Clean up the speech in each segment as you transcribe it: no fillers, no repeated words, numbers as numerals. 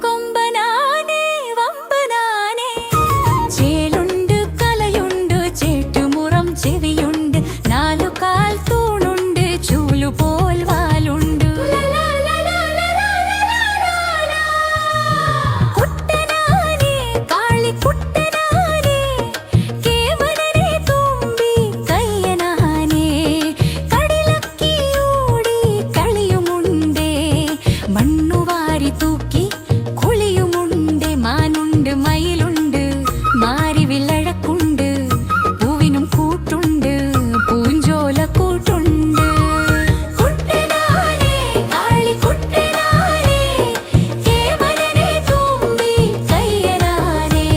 കൊമ്പനാനേ വമ്പനാനേ. ചേലുണ്ട് കലയുണ്ട് ചേട്ടുമുറം ചെവിയുണ്ട് നാലുകാൽ തൂണുണ്ട് ചൂലുപോൽ വാലുണ്ട്. കുട്ടനാനേ കാളിക്കുട്ടനാനേ കേവലനെ തുമ്പി കയ്യനാനേ. കടിലക്കിയോടി കളിയുമുണ്ടേ മണ്ണുവാരി തൂക്കി കുളിയുമുണ്ട്. മാനുണ്ട് മയിലുണ്ട് മാരി വില്ലഴക്കുണ്ട് പൂവിനും കൂട്ടുണ്ട് പൂഞ്ചോല കൂട്ടുണ്ട്. കുട്ടനാനേ കാളിക്കുട്ടനാനേ കേവലനെ തുമ്പി കയ്യനാനേ.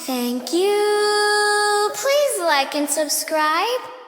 Thank you. Please like and subscribe.